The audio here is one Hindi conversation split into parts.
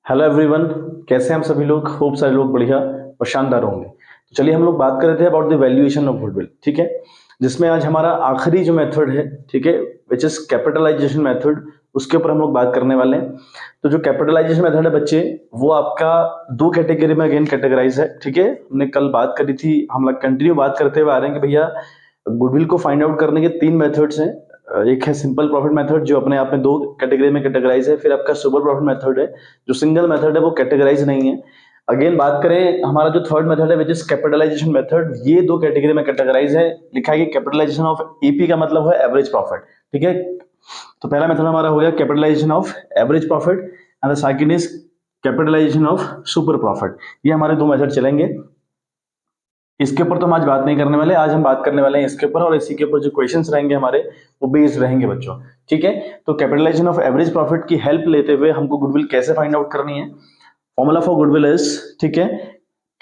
हेलो एवरीवन, कैसे हैं हम सभी लोग। खूब सारे लोग बढ़िया और शानदार होंगे। तो चलिए हम लोग बात कर रहे थे about the valuation of goodwill, ठीक है, जिसमें आज हमारा आखिरी जो मेथड है, ठीक है, विच इज कैपिटलाइजेशन मेथड, उसके ऊपर हम लोग बात करने वाले हैं। तो जो कैपिटलाइजेशन मेथड है बच्चे, वो आपका दो कैटेगरी में अगेन कैटेगराइज है, ठीक है। हमने कल बात करी थी, हम लोग कंटिन्यू बात करते हुए आ रहे हैं कि भैया गुडविल को फाइंड आउट करने के तीन मेथड्स हैं। एक है सिंपल प्रॉफिट मेथड जो अपने आप में दो कैटेगरी में कैटेगराइज है, फिर आपका सुपर प्रॉफिट मेथड है जो सिंगल मेथड है, वो कैटेगराइज नहीं है। अगेन बात करें, हमारा जो थर्ड मेथड है विच इज कैपिटलाइजेशन मेथड, ये दो कैटेगरी में कैटेगराइज है। लिखा है कि कैपिटलाइजेशन ऑफ एपी का मतलब है एवरेज प्रॉफिट, ठीक है। तो पहला मेथड हमारा हो गया capitalisation of average profit and the second is capitalisation of super profit. ये हमारे दो मेथड चलेंगे। इसके ऊपर तो हम आज बात नहीं करने वाले, आज हम बात करने वाले हैं इसके ऊपर, और इसी के ऊपर जो क्वेश्चंस रहेंगे हमारे वो बेस्ड रहेंगे बच्चों, ठीक है। तो कैपिटलाइजेशन ऑफ एवरेज प्रॉफिट की हेल्प लेते हुए हमको गुडविल कैसे फाइंड आउट करनी है। फॉर्मूला फॉर गुडविल इज, ठीक है,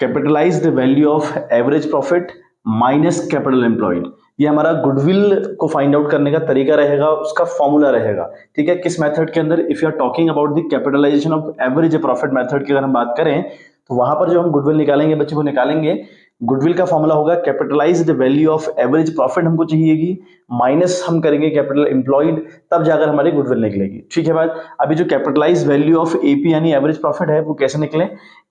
capitalise the value of average profit minus capital employed. ये हमारा गुडविल को फाइंड आउट करने का तरीका रहेगा, उसका फॉर्मूला रहेगा, ठीक है। किस मेथड के अंदर, if you are talking about the capitalisation of average profit method की अगर हम बात करें, तो वहां पर जो हम गुडविल निकालेंगे बच्चे को निकालेंगे, गुडविल का फॉर्मूला होगा capitalise the value of average profit हमको चाहिएगी, माइनस हम करेंगे कैपिटल एम्प्लॉयड, तब जाकर हमारी गुडविल निकलेगी, ठीक है बात। अभी जो कैपिटलाइज वैल्यू ऑफ एपी यानी एवरेज प्रॉफिट है वो कैसे निकले।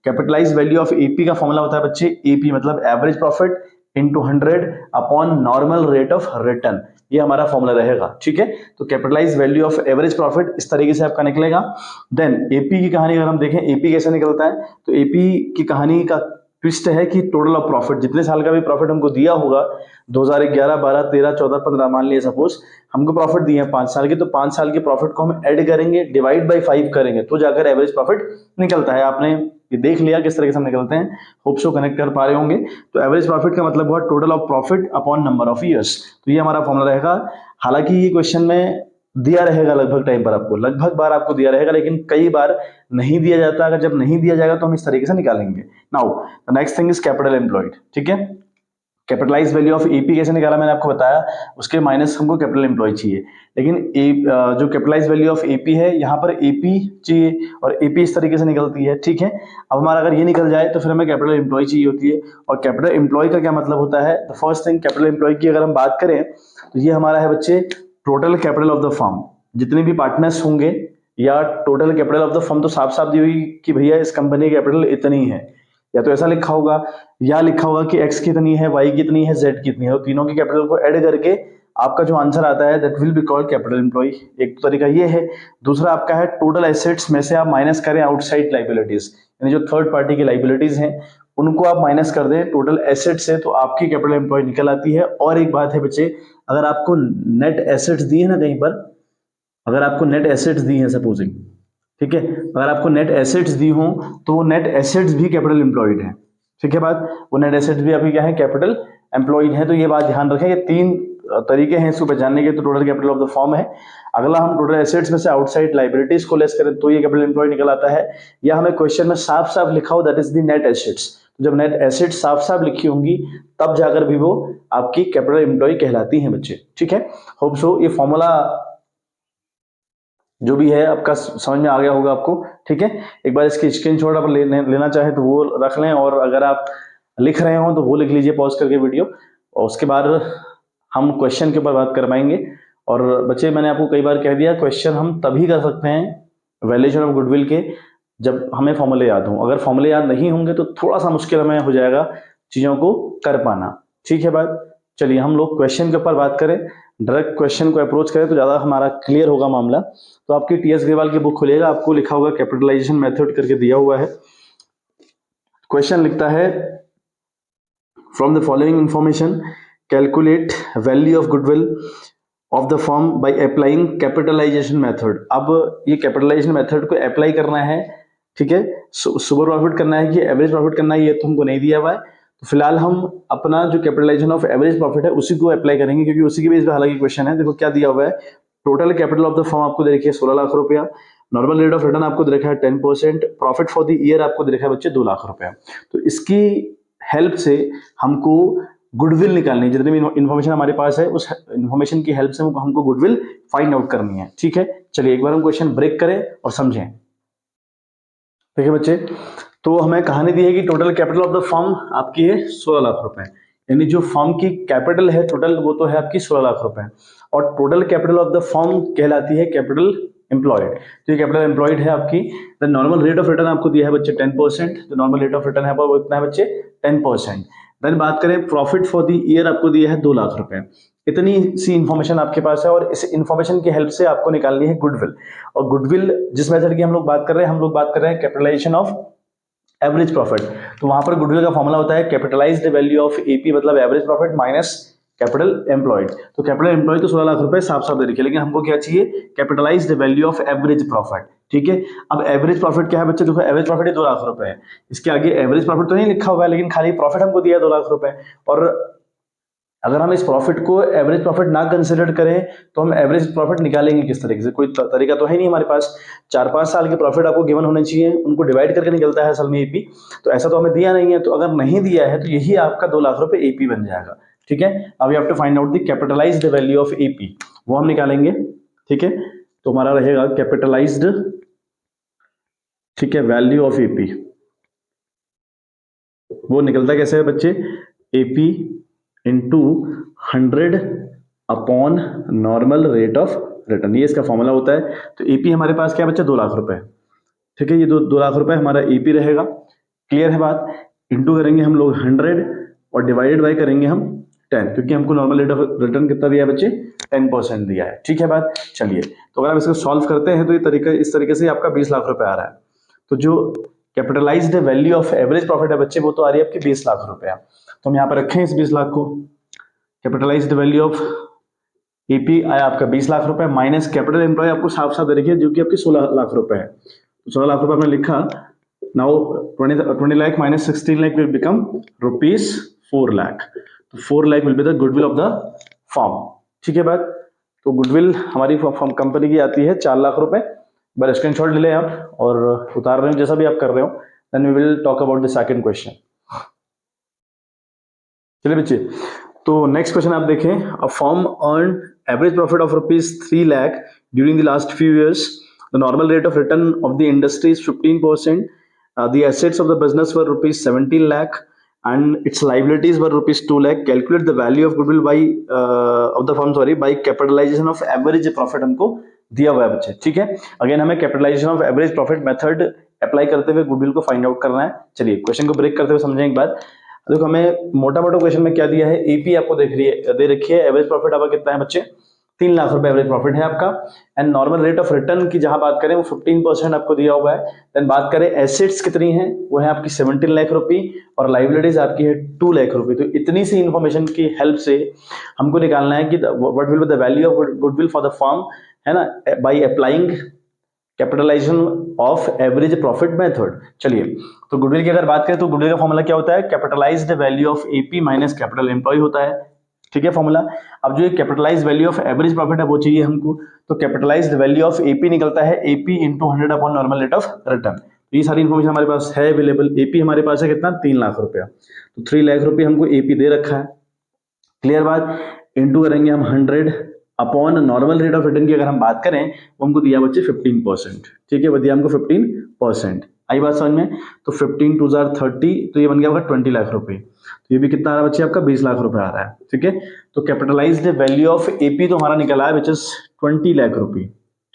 कैपिटलाइज वैल्यू ऑफ एपी का फॉर्मूला होता है बच्चे, एपी मतलब average profit into 100 upon normal rate of return, ये हमारा फॉर्मूला रहेगा, ठीक है। तो capitalise value of average profit इस तरीके से आपका निकलेगा। देन एपी की कहानी अगर हम देखें, एपी कैसे निकलता है, तो एपी की कहानी का ट्विस्ट है कि टोटल ऑफ प्रॉफिट, जितने साल का भी प्रॉफिट हमको दिया होगा, 2011 12 13 14 15 मान लिया सपोज हमको प्रॉफिट दिए हैं 5 साल के, तो 5 साल के प्रॉफिट को हम ऐड करेंगे, डिवाइड बाय 5 करेंगे, तो जाकर एवरेज प्रॉफिट निकलता है। आपने ये देख लिया किस तरह से हम निकलते हैं, होप सो कनेक्ट कर पा रहे होंगे। तो एवरेज प्रॉफिट का मतलब हुआ total of profit upon number of years, तो ये हमारा फॉर्मूला रहेगा। हालांकि ये क्वेश्चन में दिया रहेगा लगभग टाइम पर, आपको लगभग बार आपको दिया रहेगा, लेकिन कई बार नहीं दिया जाता। अगर जब नहीं दिया जाएगा तो हम इस तरीके से निकालेंगे। Now the next thing is capital employed, ठीक है। कैपिटलाइज वैल्यू ऑफ एपी कैसे निकाला मैंने आपको बताया, उसके माइनस हमको कैपिटल एम्प्लॉय चाहिए, लेकिन जो कैपिटलाइज वैल्यू ऑफ एपी है यहाँ पर एपी चाहिए, और एपी इस तरीके से निकलती है, ठीक है। अब हमारा अगर ये निकल जाए तो फिर हमें कैपिटल एम्प्लॉय चाहिए होती है, और कैपिटल एम्प्लॉय का क्या मतलब होता है। The first thing, capital employ की अगर हम बात करें तो ये हमारा है बच्चे total capital of the firm, जितने भी पार्टनर्स होंगे, या total capital of the firm तो साफ साफ दी हुई कि भैया इस कंपनी की कैपिटल इतनी है, या तो ऐसा लिखा होगा, या लिखा होगा कि x कितनी है, y कितनी है, z कितनी है, और तीनों की कैपिटल को ऐड करके आपका जो आंसर आता है that will be called capital employ. एक तो तरीका ये है। दूसरा आपका है टोटल एसेट्स में से आप माइनस करें आउटसाइड लाइबिलिटीज, यानी जो थर्ड पार्टी की लाइबिलिटीज हैं उनको आप माइनस कर दें टोटल एसेट से, तो आपकी कैपिटल एम्प्लॉय निकल आती है। और एक बात है बच्चे, अगर आपको नेट एसेट्स दी है ना कहीं पर, अगर आपको नेट एसेट्स दी है सपोजिंग, ठीक है, अगर आपको नेट एसेट्स दी हो तो वो नेट एसेट्स भी कैपिटल एम्प्लॉयड है, ठीक है बात। वो नेट एसेट्स भी आपकी क्या है, कैपिटल एम्प्लॉयड है। तो ये बात ध्यान रखें, ये तीन तरीके हैं इसको पहचानने के। तो total capital of the form है, अगला हम टोटल एसेट्स में से आउटसाइड लाइबिलिटीज को लेस करें तो ये कैपिटल एम्प्लॉयड निकल आता है, या हमें क्वेश्चन में साफ साफ लिखा हो that is the net assets. जब नेट एसेट्स साफ साफ लिखी होंगी तब जाकर भी वो आपकी कैपिटल एम्प्लॉय कहलाती हैं बच्चे, ठीक है। होप सो ये फॉर्मूला जो भी है आपका समझ में आ गया होगा आपको, ठीक है। एक बार इसकी स्क्रीनशॉट आप लेना चाहे तो वो रख लें, और अगर आप लिख रहे हो तो वो लिख लीजिए पॉज करके वीडियो, और उसके बाद हम क्वेश्चन के ऊपर बात कर पाएंगे। और बच्चे मैंने आपको कई बार कह दिया, क्वेश्चन हम तभी कर सकते हैं वैल्यूएशन ऑफ गुडविल के जब हमें फॉर्मूले याद हों। अगर फॉर्मूले याद नहीं होंगे तो थोड़ा सा मुश्किल हमें हो जाएगा चीजों को कर पाना, ठीक है बात। चलिए हम लोग क्वेश्चन के ऊपर बात करें, डायरेक्ट क्वेश्चन को अप्रोच करें तो ज्यादा हमारा क्लियर होगा मामला। तो आपकी टीएस अग्रवाल की बुक खुलेगा, आपको लिखा होगा कैपिटलाइजेशन मेथड करके दिया हुआ है। क्वेश्चन लिखता है from the following information calculate value of goodwill of the firm by applying capitalisation method. अब ये कैपिटलाइजेशन मेथड को अप्लाई करना है, ठीक है। सुपर प्रॉफिट करना है कि एवरेज प्रॉफिट करना है, ये तो हमको नहीं दिया हुआ है। तो फिलहाल हम अपना जो कैपिटलाइजेशन ऑफ एवरेज प्रॉफिट है उसी को अप्लाई करेंगे, क्योंकि उसी के बेस पे हालांकि क्वेश्चन है। देखो क्या दिया हुआ है, total capital of the firm आपको दे रखी है 16 लाख रुपया, नॉर्मल रेट ऑफ रिटर्न आपको दे रखा है 10%, प्रॉफिट फॉर द ईयर आपको दे रखा है बच्चे 2 लाख रुपया। तो इसकी हेल्प से हमको गुडविल निकालनी है, जितनी भी इन्फॉर्मेशन हमारे पास है उस इन्फॉर्मेशन की हेल्प से हमको गुडविल फाइंड आउट करनी है, ठीक है। चलिए एक बार हम क्वेश्चन ब्रेक करें और समझें। देखिए बच्चे, तो हमें कहानी दी है कि total capital of the firm आपकी है 16 लाख रुपए, यानी जो फर्म की कैपिटल है टोटल वो तो है आपकी 16 लाख रुपए, और total capital of the firm कहलाती है कैपिटल एम्प्लॉयड। तो ये कैपिटल एम्प्लॉयड है आपकी। The normal rate of return आपको दिया है बच्चे 10%, जो नॉर्मल रेट ऑफ रिटर्न है वो इतना है बच्चे 10%। देन बात करें प्रॉफिट फॉर द ईयर, आपको दिया है 2 लाख रुपए। इतनी सी इंफॉर्मेशन आपके पास है, और इस इंफॉर्मेशन की हेल्प से आपको निकालनी है गुडविल। और गुडविल जिस मेथड की हम लोग बात कर रहे हैं, हम लोग बात कर रहे हैं कैपिटलाइजेशन ऑफ एवरेज प्रॉफिट। तो वहां पर गुडविल का फॉर्मूला होता है कैपिटलाइज्ड वैल्यू ऑफ एपी मतलब average profit minus capital employed. तो कैपिटल एम्प्लॉयड तो 16 लाख रुपए साफ साफ दे रखिए, लेकिन हमको क्या चाहिए, capitalised value of average profit. ठीक है, अब एवरेज प्रॉफिट क्या है बच्चे, देखो एवरेज प्रॉफिट 2 लाख रुपए है, इसके आगे एवरेज प्रॉफिट तो नहीं लिखा हुआ है, लेकिन खाली प्रॉफिट हमको दिया 2 लाख रुपए। और अगर हम इस प्रॉफिट को एवरेज प्रॉफिट ना कंसिडर करें तो हम एवरेज प्रॉफिट निकालेंगे किस तरीके से, कोई तरीका तो है नहीं हमारे पास। 4-5 साल के प्रॉफिट आपको गिवन होने चाहिए, उनको डिवाइड करके निकलता है असल में एपी, तो ऐसा तो हमें दिया नहीं है। तो अगर नहीं दिया है तो यही आपका 2 लाख रुपए एपी बन जाएगा। ठीक है, अब you have to find out the capitalised value of AP, वो हम निकालेंगे। ठीक है, तो हमारा रहेगा कैपिटलाइज्ड, ठीक है, वैल्यू ऑफ एपी। वो निकलता कैसे है बच्चे, AP into 100 upon normal rate of return, ये इसका फॉर्मूला होता है। तो एपी हमारे पास क्या है बच्चे, 2 लाख रुपए। ठीक है, ये 2 लाख रुपए हमारा एपी रहेगा। क्लियर है बात। इंटू करेंगे हम लोग 100 और डिवाइडेड बाय करेंगे हम 10, क्योंकि हमको नॉर्मल रेट ऑफ रिटर्न कितना दिया है बच्चे, 10% दिया है। ठीक है बात। चलिए, तो अगर आप इसको सॉल्व करते हैं तो ये तरीका इस तरीके से आपका 20 लाख रुपए आ रहा है। तो जो capitalised value of average profit है बच्चे, वो तो आ रही है आपकी 20 लाख रुपए। तो हम यहाँ पर रखें इस 20 लाख को, कैपिटलाइज्ड वैल्यू ऑफ एपी आया आपका 20 लाख रुपए माइनस कैपिटल एम्प्लॉय आपको साफ साफ दे रखिए जो कि आपकी 16 लाख रुपए है। तो 16 लाख रुपए हमने लिखा। Now 20 lakh minus 16 lakh will become rupees 4 lakh. तो 4 lakh will be the goodwill of the firm. ठीक है बात। तो गुडविल हमारी फर्म कंपनी की आती है 4 लाख रुपए। बस स्क्रीनशॉट ले लें आप और उतार रहे हो जैसा भी आप कर रहे हो। Then we will talk about the second question. चलिए बच्चे, तो नेक्स्ट क्वेश्चन आप देखें। A firm earn average profit of rupees 3 lakh during the last few years. The normal rate of return of the industry is 15%. The assets of the business were rupees 17 lakh and its liabilities were rupees 2 lakh. Calculate the value of goodwill by of the firm by capitalization of average profit हमको दिया हुआ है बच्चे। ठीक है, अगेन हमें capitalisation of average profit method apply करते हुए गुडविल को फाइंड आउट करना है। चलिए क्वेश्चन को ब्रेक करते हुए समझें एक बात। देखो हमें मोटा मोटा क्वेश्चन में क्या दिया है, एपी आपको दे रखी है, एवरेज प्रॉफिट आपका कितना है बच्चे, 3 लाख रुपए एवरेज प्रॉफिट है आपका। And normal rate of return की जहां बात करें वो 15% आपको दिया हुआ है। देन बात करें एसेट्स कितनी है, वो है आपकी 17 लाख रुपए और लाइबिलिटीज आपकी है 2 लाख रुपए। तो इतनी सी इंफॉर्मेशन की हेल्प से हमको निकालना है कि what will be the value of goodwill for the firm, है ना, by applying capitalisation of average profit method. चलिए, तो गुडविल की अगर बात करें तो गुडविल का फॉर्मूला क्या होता है, capitalised value of AP minus capital employ होता है। ठीक है फॉर्मूला। अब जो capitalise value of average profit है वो चाहिए हमको। तो कैपिटलाइज्ड वैल्यू ऑफ एपी निकलता है AP into 100 upon normal rate of return. तो ये सारी इंफॉर्मेशन हमारे पास है अवेलेबल। एपी हमारे पास है कितना, 3 लाख रुपया। तो 3 लाख रुपये हमको एपी दे रखा है। क्लियर बात। इंटू करेंगे हम 100 upon normal rate of return की अगर हम बात करें वो हमको दिया बच्चे 15%। ठीक है, दिया हमको 15%। आई बात समझ में। तो 15 2 30, तो ये बन गया आपका 20 लाख रुपए। तो ये भी कितना आ रहा है बच्चे आपका, 20 लाख रुपए आ रहा है। ठीक है, तो कैपिटलाइज्ड वैल्यू ऑफ एपी तो हमारा निकला है विच इज 20 लाख रुपए।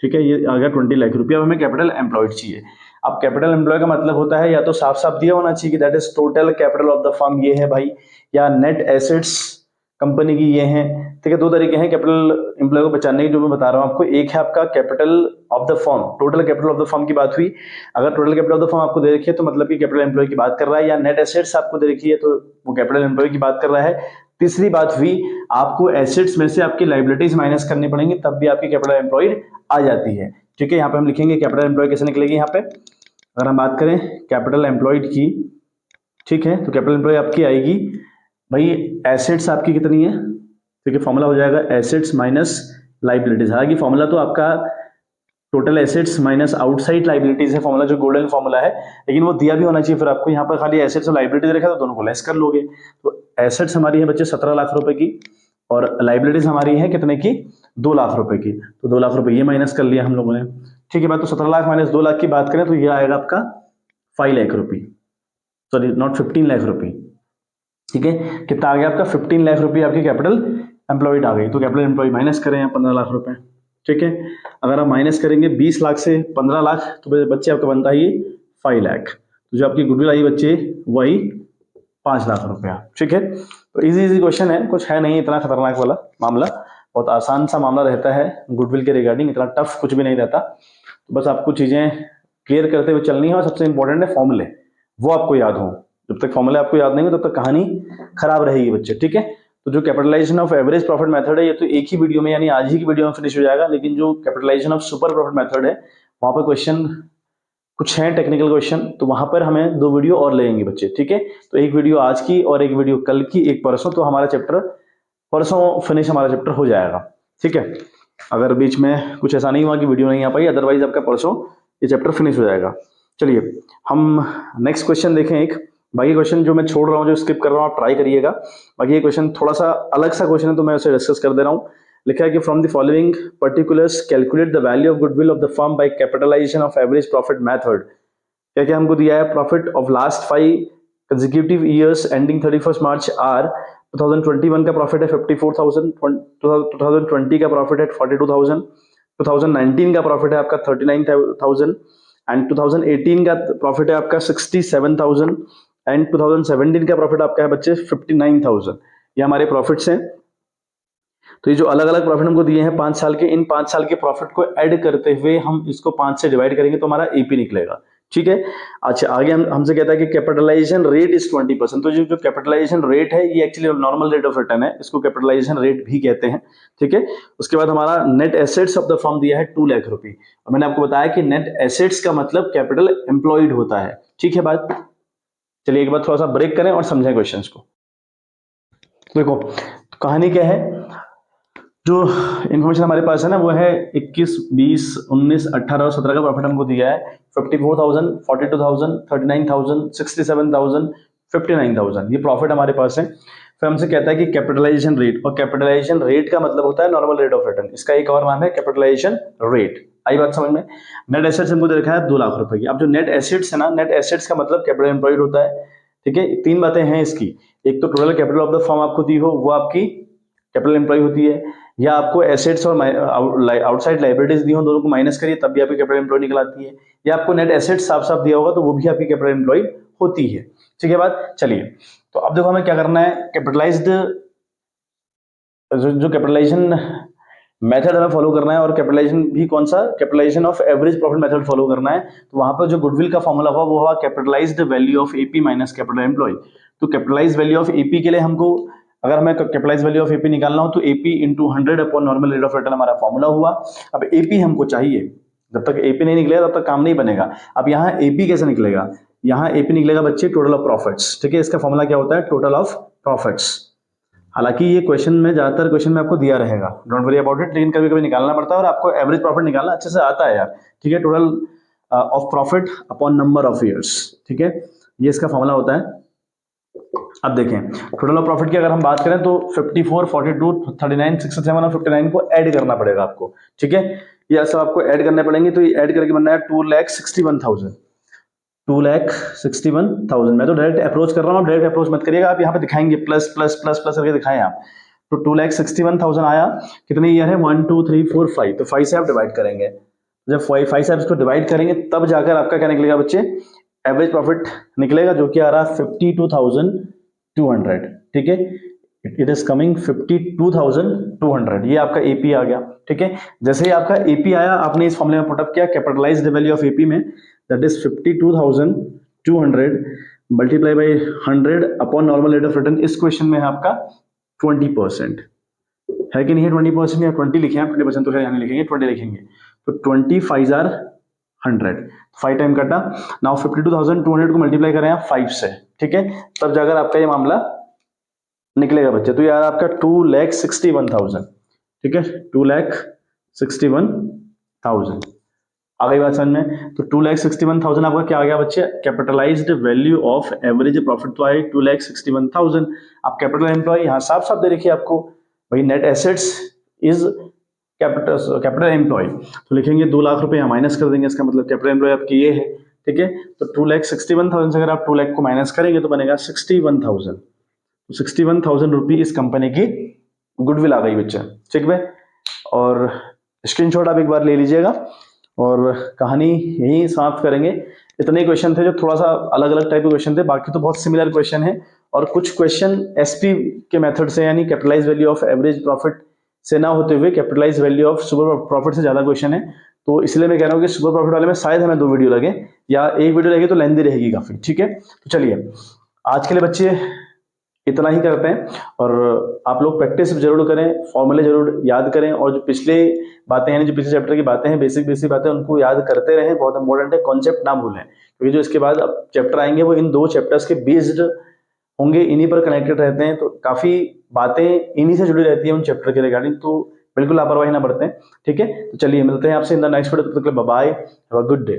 ठीक है, ये आ गया 20 लाख रुपए। अब हमें कैपिटल एम्प्लॉयड चाहिए। अब कैपिटल एम्प्लॉय का मतलब होता है या तो साफ साफ दिया होना चाहिए कि that is total capital of the firm, ये है भाई, या नेट एसेट्स कंपनी की ये हैं। ठीक है, दो तरीके हैं कैपिटल एम्प्लॉय को बचाने के जो मैं बता रहा हूं आपको। एक है आपका capital of the firm, total capital of the firm की बात हुई। अगर total capital of the firm आपको दे रखी है तो मतलब कि कैपिटल एम्प्लॉय की बात कर रहा है, या नेट एसेट्स आपको दे रखी है तो वो कैपिटल एम्प्लॉय की बात कर रहा है। तीसरी बात हुई, आपको एसेट्स में से आपकी लाइबिलिटीज माइनस करनी पड़ेंगी तब भी आपकी कैपिटल एम्प्लॉयड आ जाती है। ठीक है, यहाँ पे हम लिखेंगे कैपिटल एम्प्लॉय कैसे निकलेगी। यहाँ पे अगर हम बात करें कैपिटल एम्प्लॉयड की, ठीक है, तो कैपिटल एम्प्लॉय आपकी आएगी भाई, एसेट्स आपकी कितनी है। ठीक है, फॉर्मूला हो जाएगा एसेट्स माइनस लाइबिलिटीज। हालांकि फॉर्मूला तो आपका total assets minus outside liabilities है, फॉर्मूला जो गोल्डन फॉर्मूला है, लेकिन वो दिया भी होना चाहिए। फिर आपको यहाँ पर खाली एसेट्स और लाइबिलिटीज रखा तो दोनों को लेस कर लोगे। तो एसेट्स हमारी है बच्चे 17 लाख रुपए की और लाइबिलिटीज हमारी है कितने की, 2 लाख रुपए की। तो 2 लाख रुपए ये माइनस कर लिया हम लोगों ने। ठीक है बात। तो 17 लाख माइनस 2 लाख की बात करें तो ये आएगा आपका 5 लाख रुपये, सॉरी नॉट 15 लाख रुपये, ठीक है। कितना आ गया आपका 15 लाख रुपये आपकी कैपिटल एम्प्लॉयड आ गई। तो कैपिटल एम्प्लॉय माइनस करें यहाँ 15 लाख रुपए, ठीक है। अगर आप माइनस करेंगे 20 लाख से 15 लाख तो बच्चे आपका बनता है ये 5 लाख। तो जो आपकी गुडविल आई बच्चे वही 5 लाख रुपया, ठीक है। तो इजी इजी क्वेश्चन है, कुछ है नहीं इतना खतरनाक वाला मामला, बहुत आसान सा मामला रहता है गुडविल के रिगार्डिंग, इतना टफ कुछ भी नहीं रहता। तो बस आपको चीजें क्लियर करते हुए चलनी है और सबसे इंपॉर्टेंट है फॉर्मूले, वो आपको याद हो। जब तक फॉर्मूले आपको याद नहीं हो तब तक कहानी खराब रहेगी बच्चे, ठीक है। तो जो capitalisation of average profit method है ये तो एक ही वीडियो में यानी आज ही की वीडियो में फिनिश हो जाएगा, लेकिन जो capitalisation of super profit method है वहां पर क्वेश्चन कुछ है टेक्निकल क्वेश्चन, तो वहां पर हमें 2 वीडियो और लेंगे बच्चे, ठीक है। तो एक वीडियो आज की और एक वीडियो कल की, एक परसों, तो हमारा चैप्टर परसों फिनिश हमारा चैप्टर हो जाएगा, ठीक है। अगर बीच में कुछ ऐसा नहीं हुआ कि वीडियो नहीं आ पाई, अदरवाइज आपका परसों ये चैप्टर फिनिश हो जाएगा। चलिए हम नेक्स्ट क्वेश्चन देखें एक। बाकी क्वेश्चन जो मैं छोड़ रहा हूँ, जो स्किप कर रहा हूँ, आप ट्राई करिएगा। बाकी ये क्वेश्चन थोड़ा सा अलग सा क्वेश्चन है तो मैं उसे डिस्कस कर दे रहा हूँ। लिखा है कि from the following particulars calculate the value of goodwill of the firm by capitalisation of average profit method. क्या क्या हमको दिया है, profit of last 5 consecutive years ending 31 March are 2021 का प्रॉफिट है 54,000, 2020 का प्रॉफिट है 42,000, 2019 का प्रॉफिट है आपका 39,000 एंड 2018 का प्रॉफिट है आपका 67,000 एंड 2017 का प्रॉफिट आपका है बच्चे 59,000। ये हमारे प्रॉफिट्स हैं। तो ये जो अलग अलग प्रॉफिट हमको दिए हैं 5 साल के, इन 5 साल के प्रॉफिट को ऐड करते हुए हम इसको 5 से डिवाइड करेंगे तो हमारा एपी निकलेगा, ठीक है। अच्छा आगे हमसे कहता है कि कैपिटलाइजेशन रेट इज 20%। तो जो कैपिटलाइजेशन रेट है ये actually normal rate of return है, इसको कैपिटलाइजेशन रेट भी कहते हैं, ठीक है। उसके बाद हमारा net assets of the firm दिया है 2 लाख रुपए, और मैंने आपको बताया कि नेट एसेट्स का मतलब कैपिटल एम्प्लॉयड होता है, ठीक है बात। चलिए एक बार थोड़ा सा ब्रेक करें और समझें क्वेश्चंस को। देखो कहानी क्या है, जो इन्फॉर्मेशन हमारे पास है ना वो है 21, 20, 19, 18 और 17 का प्रॉफिट हमको दिया है 54,000, 42,000, 39,000, 67,000, 59,000। ये प्रॉफिट हमारे पास है। फिर हमसे कहता है कि कैपिटलाइजेशन रेट, और कैपिटलाइजेशन रेट का मतलब होता है नॉर्मल रेट ऑफ रिटर्न, इसका एक और नाम है कैपिटलाइजेशन रेट। आई बात समझ में। नेट एसेट्स हमको दे रखा है 2 लाख रुपए की। अब जो नेट एसेट्स है ना, नेट एसेट्स का मतलब कैपिटल एम्प्लॉयड होता है, ठीक है। 3 बातें हैं इसकी, एक तो total capital of the firm आपको दी हो वो आपकी कैपिटल एम्प्लॉय होती है, या आपको एसेट्स और आउटसाइड लाइबिलिटीज दी हो दोनों को माइनस करिए तब भी आपकी कैपिटल एम्प्लॉय निकल आती है, या आपको नेट एसेट्स साफ साफ दिया होगा तो वो भी आपकी कैपिटल एम्प्लॉय होती है, ठीक है बात। चलिए तो अब देखो हमें क्या करना है, कैपिटलाइज्ड जो कैपिटलाइजेशन मेथड हमें फॉलो करना है, और कैपिटलाइजेशन भी कौन सा, capitalisation of average profit method follow करना है। तो वहां पर जो गुडविल का फॉर्मूला हुआ वो हुआ capitalised value of AP minus capital employ. तो कैपिटलाइज्ड वैल्यू ऑफ एपी के लिए हमको, अगर हमें कैपिटलाइज वैल्यू ऑफ एपी निकालना हो तो AP into 100 upon normal rate of return हमारा फॉर्मूला हुआ। अब एपी हमको चाहिए, जब तक एपी नहीं निकलेगा तब तक काम नहीं बनेगा। अब यहाँ एपी कैसे निकलेगा, यहाँ एपी निकलेगा बच्चे टोटल ऑफ प्रॉफिट्स, ठीक है। इसका फॉर्मूला क्या होता है, टोटल ऑफ प्रॉफिट्स। हालांकि ये क्वेश्चन में ज्यादातर क्वेश्चन में आपको दिया रहेगा, डोंट वरी अबाउट इट, लेकिन कभी कभी निकालना पड़ता है और आपको एवरेज प्रॉफिट निकालना अच्छे से आता है यार, ठीक है। Total of profit upon number of years, ठीक है, ये इसका फॉर्मूला होता है। अब देखें टोटल ऑफ प्रॉफिट की अगर हम बात करें तो 54, 42, 39, 67 और 59 को ऐड करना पड़ेगा आपको, ठीक है। ये सब आपको ऐड करने पड़ेंगे, तो ये ऐड करके बनना है 2,61,000, 2,61,000। मैं तो डायरेक्ट अप्रोच कर रहा हूँ, डायरेक्ट अप्रोच मत करिएगा, आप यहाँ पे दिखाएंगे प्लस प्लस प्लस प्लस करके दिखाएं आप। तो 2,61,000 आया, कितने ईयर है 1, 2, 3, 4, 5, तो 5 से आप डिवाइड करेंगे। जब 5 से आप इसको डिवाइड करेंगे तब जाकर आपका क्या निकलेगा बच्चे, एवरेज प्रॉफिट निकलेगा, जो कि आ रहा 52,200, ठीक है। इट इज कमिंग 52,200, ये आपका एपी आ गया, ठीक है। जैसे ही आपका एपी आया आपने इस फॉर्मूले में पुटअप किया कैपिटलाइज्ड वैल्यू ऑफ एपी में, that is 52,200 multiply by 100 upon normal rate of return. इस क्वेश्चन में है आपका 20%, है कि नहीं है 20%, या 20 लिखे हैं, 20% तो खैर यहाँ लिखेंगे, 20 लिखेंगे। तो 20 5 आर 100, 5 टाइम कटा। नाउ 52,200 को मल्टीप्लाई करें आप 5 से, ठीक है, तब जाकर आपका ये मामला निकलेगा बच्चे। तो यार आपका 2,61,000, ठीक है, 2,61,000 आ गई बात समझ में। तो 2,61,000 आपका क्या आ गया बच्चे, capitalised value of average profit तो आई 2,61,000। आप कैपिटल एम्प्लॉय यहाँ साफ साफ दे रखिए आपको, भाई net assets is capital employ, तो लिखेंगे 2 लाख रुपए यहाँ माइनस कर देंगे, इसका मतलब कैपिटल एम्प्लॉय आपकी ये है, ठीक है। तो 2,61,000 से अगर आप 2 लाख को माइनस करेंगे तो बनेगा 61,000। 61,000 रुपी इस कंपनी की गुडविल आ गई बच्चा, ठीक है। और स्क्रीनशॉट आप एक बार ले लीजिएगा और कहानी यही समाप्त करेंगे। इतने क्वेश्चन थे जो थोड़ा सा अलग अलग टाइप के क्वेश्चन थे, बाकी तो बहुत सिमिलर क्वेश्चन है। और कुछ क्वेश्चन एसपी के मेथड से यानी capitalise value of average profit से ना होते हुए capitalise value of super profit से ज्यादा क्वेश्चन है। तो इसलिए मैं कह रहा हूँ कि सुपर प्रॉफिट वाले में शायद हमें 2 वीडियो लगे या एक वीडियो लगे तो लेंदी रहेगी काफी, ठीक है। तो चलिए आज के लिए बच्चे इतना ही करते हैं और आप लोग प्रैक्टिस जरूर करें, फॉर्मूले जरूर याद करें और जो पिछले बातें हैं, जो पिछले चैप्टर की बातें हैं, बेसिक बेसिक बातें उनको याद करते रहें, बहुत इंपॉर्टेंट है। कॉन्सेप्ट ना भूलें क्योंकि जो इसके बाद अब चैप्टर आएंगे वो इन 2 चैप्टर्स के बेस्ड होंगे, इन्हीं पर कनेक्टेड रहते हैं। तो काफी बातें इन्हीं से जुड़ी रहती है उन चैप्टर के रिगार्डिंग, तो बिल्कुल लापरवाही ना बरतें, ठीक है। तो चलिए मिलते हैं आपसे इन द नेक्स्ट वीडियो, तब तक के लिए bye bye, have a good day.